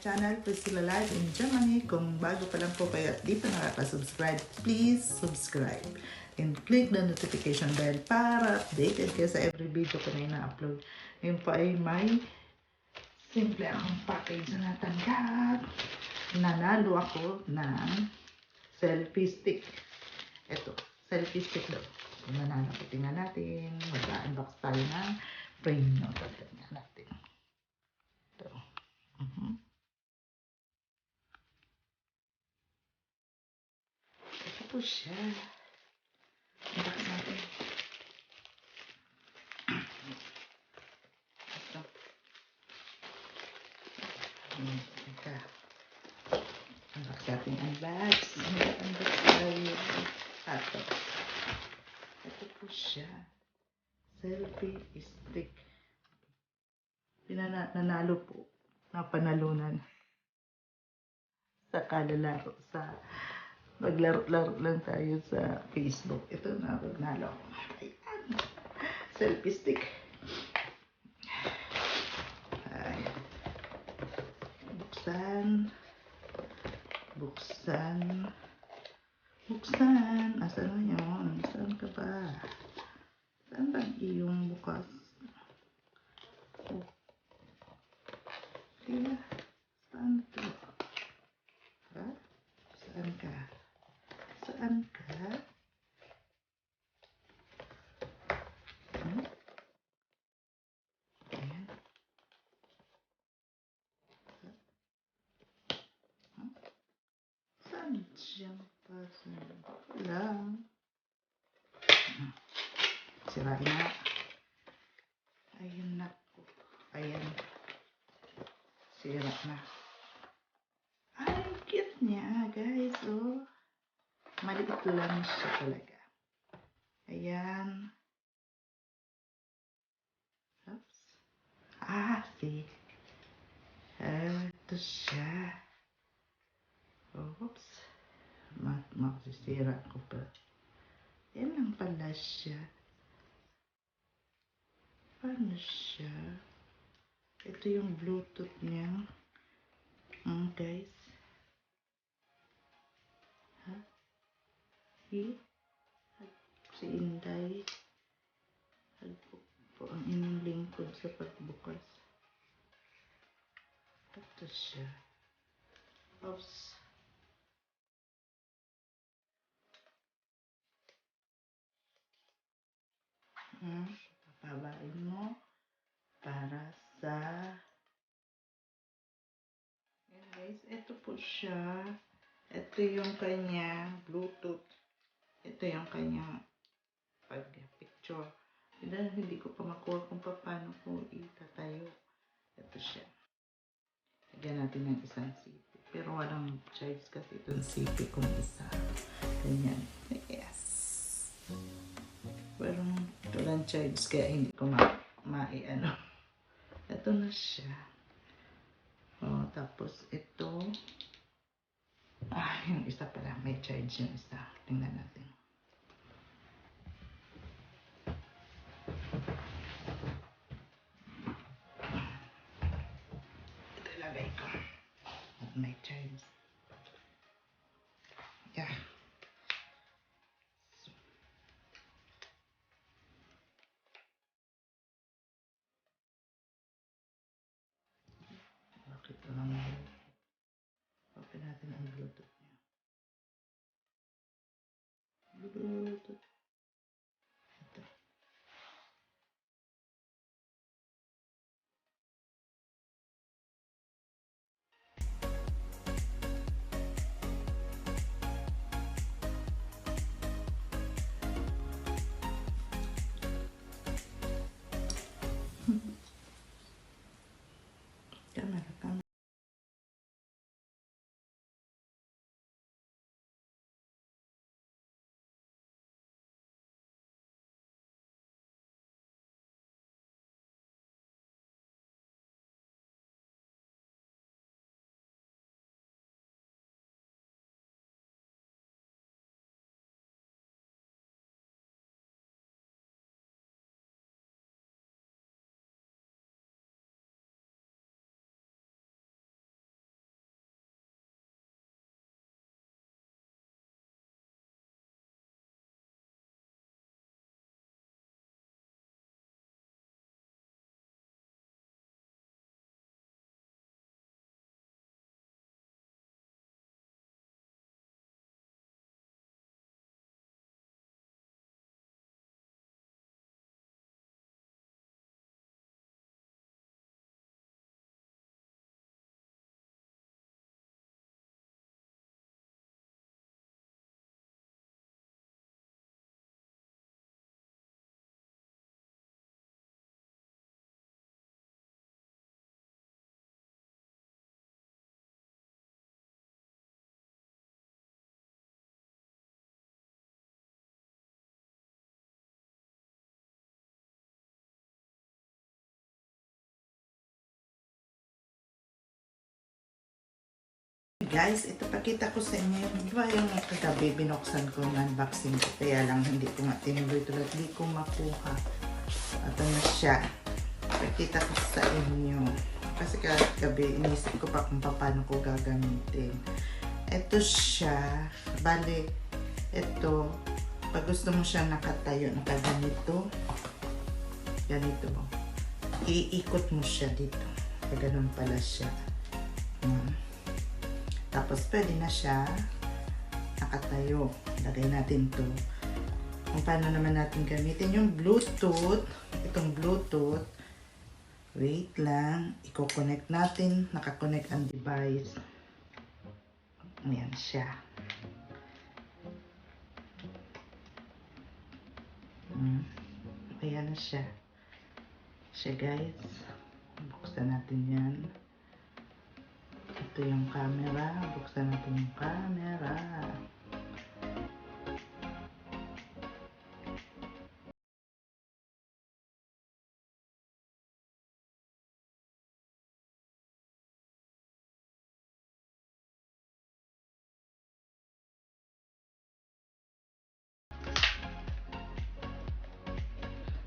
Channel, Priscilla Live in Germany. Kung bago pa lang po kayo at di pa nakaka-subscribe, please subscribe and click the notification bell para updated kayo sa every video ko na ina-upload. Ngayon po ay may simple akong package na natanggap. Nanalo ako ng selfie stick. Ito, selfie stick daw. Kung nanalo ko, tingnan natin. Mag-unbox tayo ng frame nyo. Tingnan natin. Ito. Ito po siya. Unbox natin. Ito. Ito. Unbox natin. Unbox. Unbox tayo. Ito. Ito po siya. Selfie stick. Nanalo po. Napanalunan. Sa kalalaro. Sa maglaro-laro lang tayo sa Facebook. Ito na, nagnalo. Ayan. Selfie stick. Ayan. Buksan. Buksan. Buksan. Asan na yun? Saan ka ba? Saan ba iyong bukas? Oh. Kaya, saan ito? Ha? Saan ka? Saan ka? Ayan. Saan siyang pasan? Wala. Sirain na. Ayan na po. Ayan. Sira na. Ay, cute niya, guys. Oh. Maliit lang siya talaga. Ayan. Oops. Ah, see. Ito siya. Oops. Maksisira ko pa. Yan lang pala siya. Paano siya? Ito yung Bluetooth niya. Guys. Ha? Si Inday. Po ang inyong lingkod sa pagbukas. Ito siya. Oops. Papabain mo para sa yan guys, ito po siya. Ito yung kanya Bluetooth. Ito yung kanya pag-picture. Dahil hindi ko pa makuha kung paano ko itatayo. Ito siya. Lagyan natin ng isang CP. Pero walang charge kasi itong CP kung isa. Ganyan. Yes. Walang charge kaya hindi ko ano. Ito na siya. Oh, tapos ito. Yung isa pala. May charge yung isa. Tingnan natin. Ito ilagay ko. At may charge. Yeah. Bakit ito lang yun? Open natin ang Bluetooth niya. Bluetooth. Camera. Guys, ito pakita ko sa inyo. Di ba yung kagabi binuksan ko ng unboxing ko? Kaya lang hindi ko nga tinuloy tulad. Hindi ko makuha. Ito na siya. Pakita ko sa inyo. Kasi kagabi inisip ko pa kung paano ko gagamitin. Ito siya. Bali, ito. Pag gusto mo siya nakatayo, nakaganito. Ganito. Iikot mo siya dito. Ganun pala siya. Tapos pwede na siya nakatayo. Lagay natin to. Kung paano naman natin gamitin yung Bluetooth. Itong Bluetooth. Wait lang. Iko-connect natin. Naka-connect ang device. Ayan siya. Ayan na siya. Siya guys. Buksan natin yan. Ito yung camera. Buksan natin yung camera.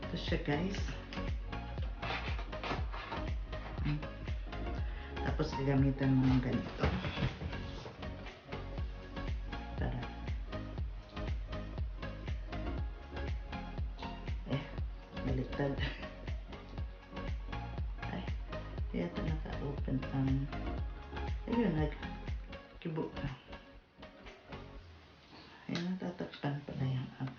Ito siya guys. Tapos gagamitan mo ng ganito. Tara. Baliktad. Ay, kaya ito naka-open ang ayun, nag-kibo na. Ayun, natatakpan pala yung app.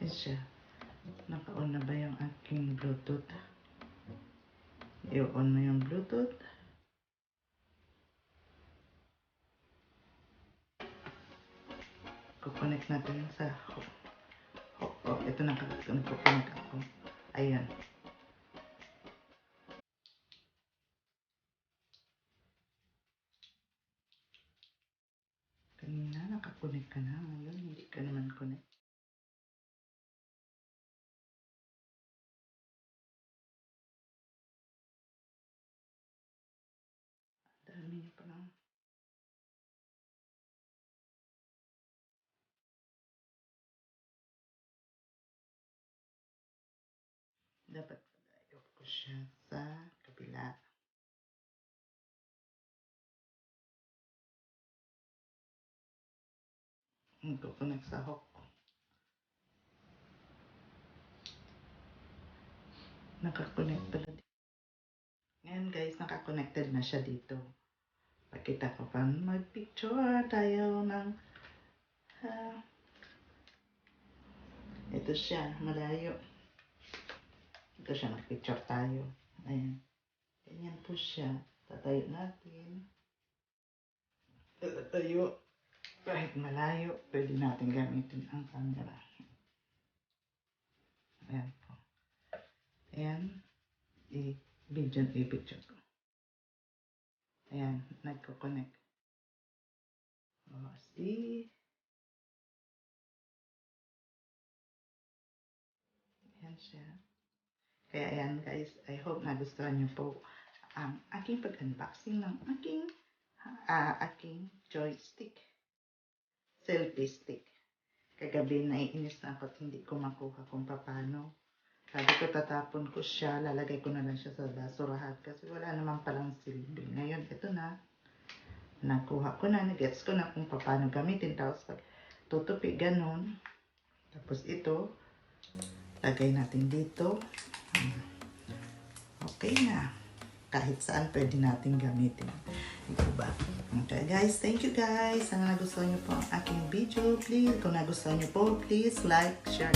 Ayun siya. Naka-on na ba yung aking Bluetooth? I-on mo yung Bluetooth. Kukonect natin sa hook. Ito nagkukonect ako. Ayan. Kanina nakakonect ka na. Ngayon hindi ka naman connect. Dami niya pa lang. Dapat palayo ko siya sa kabila. Kukonect sa hook. Nakakonect pala dito. Ngayon guys, nakakonected na siya dito. Pakita ko pa. Mag-picture tayo ng ito siya, malayo. Ito siya, mag-picture tayo. Ayan. Ganyan po siya. Tatayo natin. Tatayo. Kahit malayo, pwede natin gamitin ang camera. Ayan po. Ayan. I-picture ko. Ayan, nagko-connect. See? Ayan siya. Kaya ayan guys, I hope nagustuhan niyo po ang aking pag-unboxing ng aking joystick. Selfie stick. Kagabi naiinis na ako at hindi ko makuha kung paano. Sabi ko tatapon ko siya, lalagay ko na lang siya sa basurahan kasi wala naman palang silbi. Ngayon, ito na. Nakuha ko na, nagets ko na kung paano gamitin. Tapos pag tutupi, ganun. Tapos ito, lagay natin dito. Okay na. Kahit saan pwede natin gamitin. Ito ba? Okay guys, thank you guys. Sana nagustuhan niyo po ang aking video. Please, kung nagustuhan niyo po, please like, share.